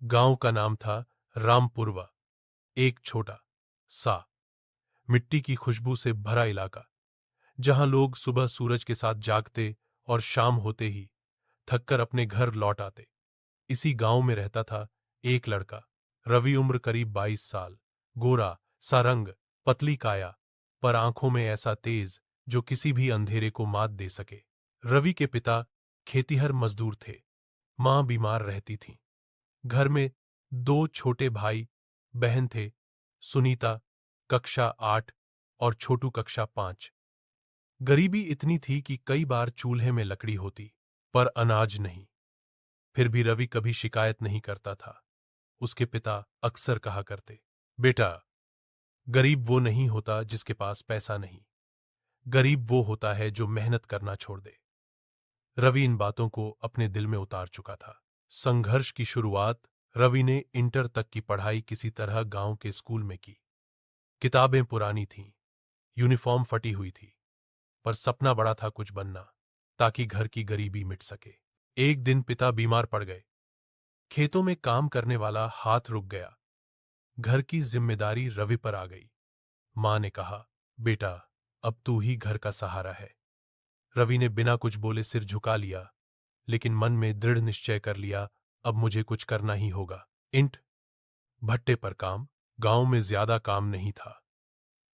गांव का नाम था रामपुरवा। एक छोटा सा मिट्टी की खुशबू से भरा इलाका, जहां लोग सुबह सूरज के साथ जागते और शाम होते ही थककर अपने घर लौट आते। इसी गांव में रहता था एक लड़का, रवि। उम्र करीब 22 साल, गोरा सा रंग, पतली काया, पर आंखों में ऐसा तेज जो किसी भी अंधेरे को मात दे सके। रवि के पिता खेतीहर मजदूर थे, मां बीमार रहती थी। घर में दो छोटे भाई बहन थे, सुनीता कक्षा 8 और छोटू कक्षा 5। गरीबी इतनी थी कि कई बार चूल्हे में लकड़ी होती, पर अनाज नहीं। फिर भी रवि कभी शिकायत नहीं करता था। उसके पिता अक्सर कहा करते, बेटा, गरीब वो नहीं होता जिसके पास पैसा नहीं, गरीब वो होता है जो मेहनत करना छोड़ दे। रवि इन बातों को अपने दिल में उतार चुका था। संघर्ष की शुरुआत रवि ने इंटर तक की पढ़ाई किसी तरह गांव के स्कूल में की। किताबें पुरानी थीं, यूनिफॉर्म फटी हुई थी, पर सपना बड़ा था कुछ बनना, ताकि घर की गरीबी मिट सके। एक दिन पिता बीमार पड़ गए। खेतों में काम करने वाला हाथ रुक गया। घर की जिम्मेदारी रवि पर आ गई। मां ने कहा, बेटा, अब तू ही घर का सहारा है। रवि ने बिना कुछ बोले सिर झुका लिया, लेकिन मन में दृढ़ निश्चय कर लिया, अब मुझे कुछ करना ही होगा। ईंट भट्टे पर काम। गांव में ज्यादा काम नहीं था।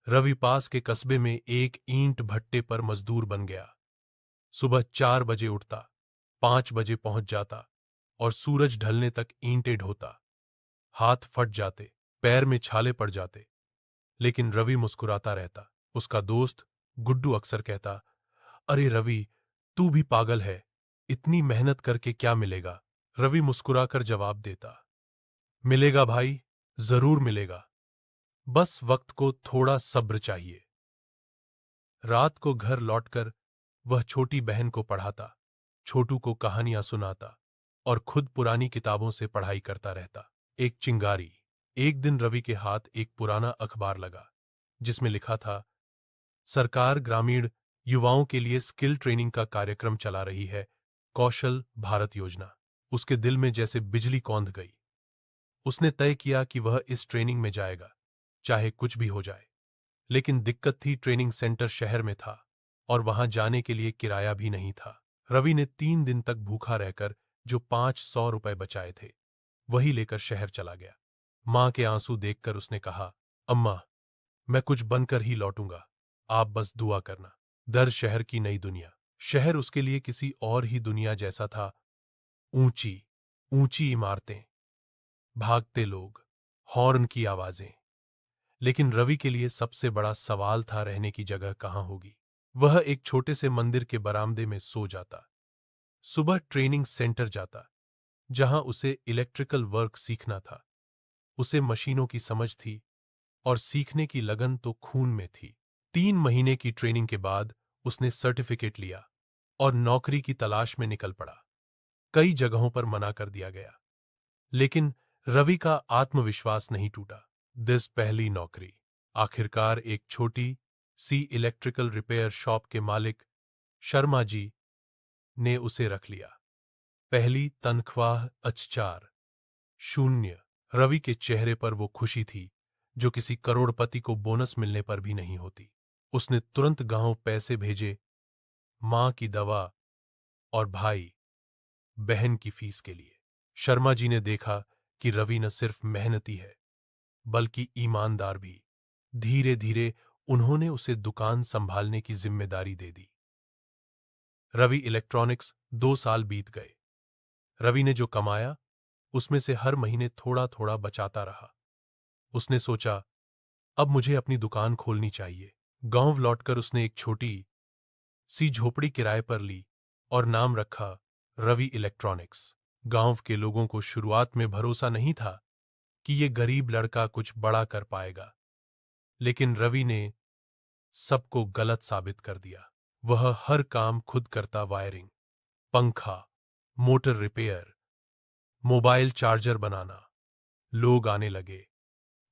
रवि पास के कस्बे में एक ईंट भट्टे पर मजदूर बन गया। सुबह 4 बजे उठता, 5 बजे पहुंच जाता और सूरज ढलने तक ईंटें ढोता। हाथ फट जाते, पैर में छाले पड़ जाते, लेकिन रवि मुस्कुराता रहता। उसका दोस्त गुड्डू अक्सर कहता, अरे रवि, तू भी पागल है, इतनी मेहनत करके क्या मिलेगा? रवि मुस्कुराकर जवाब देता, मिलेगा भाई, जरूर मिलेगा, बस वक्त को थोड़ा सब्र चाहिए। रात को घर लौटकर वह छोटी बहन को पढ़ाता, छोटू को कहानियां सुनाता और खुद पुरानी किताबों से पढ़ाई करता रहता। एक चिंगारी। एक दिन रवि के हाथ एक पुराना अखबार लगा, जिसमें लिखा था, सरकार ग्रामीण युवाओं के लिए स्किल ट्रेनिंग का कार्यक्रम चला रही है, कौशल भारत योजना। उसके दिल में जैसे बिजली कौंध गई। उसने तय किया कि वह इस ट्रेनिंग में जाएगा, चाहे कुछ भी हो जाए। लेकिन दिक्कत थी, ट्रेनिंग सेंटर शहर में था और वहां जाने के लिए किराया भी नहीं था। रवि ने 3 दिन तक भूखा रहकर जो 500 रुपए बचाए थे, वही लेकर शहर चला गया। मां के आंसू देखकर उसने कहा, अम्मा, मैं कुछ बनकर ही लौटूंगा, आप बस दुआ करना। दर शहर की नई दुनिया। शहर उसके लिए किसी और ही दुनिया जैसा था। ऊंची ऊंची इमारतें, भागते लोग, हॉर्न की आवाजें। लेकिन रवि के लिए सबसे बड़ा सवाल था, रहने की जगह कहां होगी। वह एक छोटे से मंदिर के बरामदे में सो जाता, सुबह ट्रेनिंग सेंटर जाता, जहां उसे इलेक्ट्रिकल वर्क सीखना था। उसे मशीनों की समझ थी और सीखने की लगन तो खून में थी। 3 महीने की ट्रेनिंग के बाद उसने सर्टिफिकेट लिया और नौकरी की तलाश में निकल पड़ा। कई जगहों पर मना कर दिया गया, लेकिन रवि का आत्मविश्वास नहीं टूटा। दिस पहली नौकरी। आखिरकार एक छोटी सी इलेक्ट्रिकल रिपेयर शॉप के मालिक शर्मा जी ने उसे रख लिया। पहली तनख्वाह अचचार, शून्य। रवि के चेहरे पर वो खुशी थी जो किसी करोड़पति को बोनस मिलने पर भी नहीं होती। उसने तुरंत गांव पैसे भेजे, मां की दवा और भाई बहन की फीस के लिए। शर्मा जी ने देखा कि रवि न सिर्फ मेहनती है, बल्कि ईमानदार भी। धीरे धीरे उन्होंने उसे दुकान संभालने की जिम्मेदारी दे दी। रवि इलेक्ट्रॉनिक्स 2 साल बीत गए। रवि ने जो कमाया, उसमें से हर महीने थोड़ा थोड़ा बचाता रहा। उसने सोचा, अब मुझे अपनी दुकान खोलनी चाहिए। गांव लौटकर उसने एक छोटी सी झोपड़ी किराए पर ली और नाम रखा रवि इलेक्ट्रॉनिक्स। गांव के लोगों को शुरुआत में भरोसा नहीं था कि ये गरीब लड़का कुछ बड़ा कर पाएगा, लेकिन रवि ने सबको गलत साबित कर दिया। वह हर काम खुद करता, वायरिंग, पंखा, मोटर रिपेयर, मोबाइल चार्जर बनाना। लोग आने लगे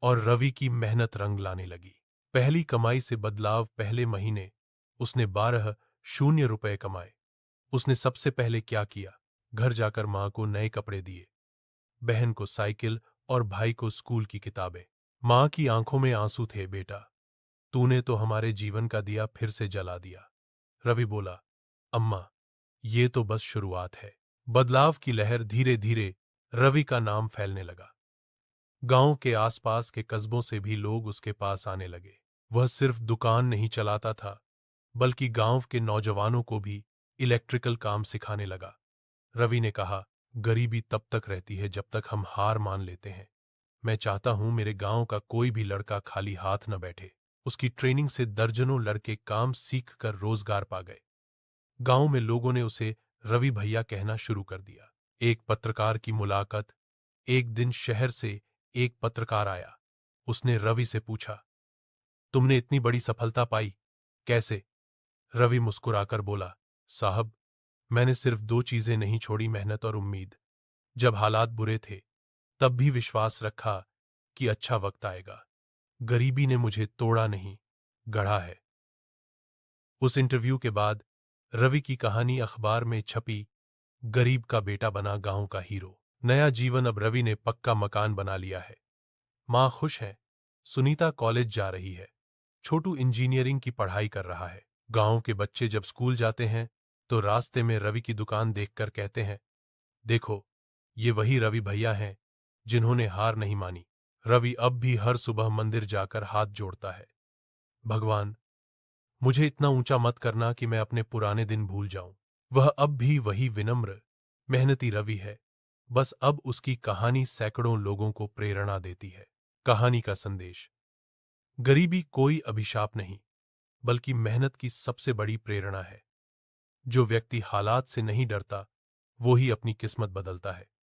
और रवि की मेहनत रंग लाने लगी। पहली कमाई से बदलाव। पहले महीने उसने 12 शून्य रुपए कमाए। उसने सबसे पहले क्या किया, घर जाकर मां को नए कपड़े दिए। बहन को साइकिल और भाई को स्कूल की किताबें। माँ की आंखों में आंसू थे। बेटा, तूने तो हमारे जीवन का दिया फिर से जला दिया। रवि बोला, अम्मा, ये तो बस शुरुआत है। बदलाव की लहर धीरे धीरे रवि का नाम फैलने लगा। गांव के आसपास के कस्बों से भी लोग उसके पास आने लगे। वह सिर्फ दुकान नहीं चलाता था, बल्कि गांव के नौजवानों को भी इलेक्ट्रिकल काम सिखाने लगा। रवि ने कहा, गरीबी तब तक रहती है जब तक हम हार मान लेते हैं। मैं चाहता हूं मेरे गांव का कोई भी लड़का खाली हाथ न बैठे। उसकी ट्रेनिंग से दर्जनों लड़के काम सीख कर रोजगार पा गए। गांव में लोगों ने उसे रवि भैया कहना शुरू कर दिया। एक पत्रकार की मुलाकात। एक दिन शहर से एक पत्रकार आया। उसने रवि से पूछा, तुमने इतनी बड़ी सफलता पाई, कैसे? रवि मुस्कुराकर बोला, साहब, मैंने सिर्फ दो चीजें नहीं छोड़ी, मेहनत और उम्मीद। जब हालात बुरे थे तब भी विश्वास रखा कि अच्छा वक्त आएगा। गरीबी ने मुझे तोड़ा नहीं, गढ़ा है। उस इंटरव्यू के बाद रवि की कहानी अखबार में छपी। गरीब का बेटा बना गांव का हीरो। नया जीवन। अब रवि ने पक्का मकान बना लिया है। मां खुश है। सुनीता कॉलेज जा रही है। छोटू इंजीनियरिंग की पढ़ाई कर रहा है। गांव के बच्चे जब स्कूल जाते हैं तो रास्ते में रवि की दुकान देखकर कहते हैं, देखो, ये वही रवि भैया हैं जिन्होंने हार नहीं मानी। रवि अब भी हर सुबह मंदिर जाकर हाथ जोड़ता है। भगवान, मुझे इतना ऊंचा मत करना कि मैं अपने पुराने दिन भूल जाऊं। वह अब भी वही विनम्र, मेहनती रवि है। बस अब उसकी कहानी सैकड़ों लोगों को प्रेरणा देती है। कहानी का संदेश, गरीबी कोई अभिशाप नहीं, बल्कि मेहनत की सबसे बड़ी प्रेरणा है। जो व्यक्ति हालात से नहीं डरता, वो ही अपनी किस्मत बदलता है।